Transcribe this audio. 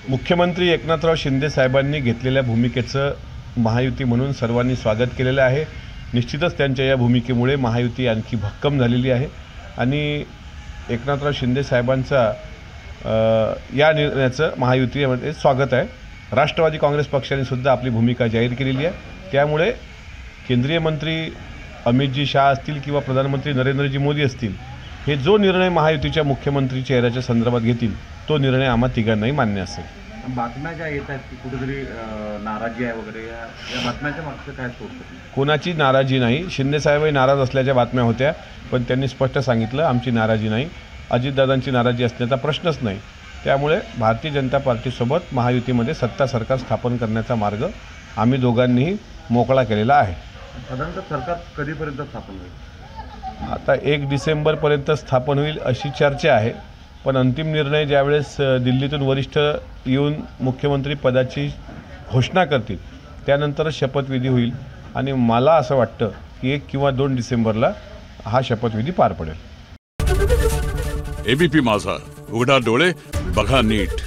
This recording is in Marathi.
मुख्यमंत्री एकनाथराव शिंदे साहेबांनी घेतलेल्या भूमिकेचं महायुती म्हणून सर्वांनी स्वागत केलेलं आहे। निश्चितच त्यांच्या या भूमिकेमुळे महायुती आणखी भक्कम झालेली आहे आणि एकनाथराव शिंदे साहेबांचा या निर्णयाचं महायुतीमध्ये स्वागत आहे। राष्ट्रवादी काँग्रेस पक्षाने सुद्धा आपली भूमिका जाहीर केलेली आहे। त्यामुळे केंद्रीय मंत्री अमितजी शाह असतील किंवा प्रधानमंत्री नरेंद्रजी मोदी असतील, हे जो निर्णय महायुतीच्या मुख्यमंत्री चेहऱ्याच्या संदर्भात घेतील तो निर्णय आम्हा तिघांनाही मान्य असेल। बातम्या ज्या येत आहेत की कुठेतरी नाराजी आहे वगैरे, या बातम्याच्या मागचं काय सोर्स? कोणाची नाराजी नाही। शिंदे साहेबही नाराज असल्याच्या बातम्या होत्या, पण त्यांनी स्पष्ट सांगितलं आमची नाराजी नाही, अजितदादांची नाराजी असण्याचा प्रश्नच नाही। त्यामुळे भारतीय जनता पार्टीसोबत महायुतीमध्ये सत्ता सरकार स्थापन करण्याचा मार्ग आम्ही दोघांनीही मोकळा केलेला आहे। साधारणतः सरकार कधीपर्यंत स्थापन होईल? आता 1 डिसेंबरपर्यंत स्थापन होईल अशी चर्चा आहे, पण अंतिम निर्णय ज्यावेळेस दिल्लीतून वरिष्ठ येऊन मुख्यमंत्री पदाची घोषणा करतील त्यानंतरच शपथविधी होईल आणि मला असं वाटतं की 1 किंवा 2 डिसेंबरला हा शपथविधी पार पडेल। एबीपी माझा, उघडा डोळे बघा नीट।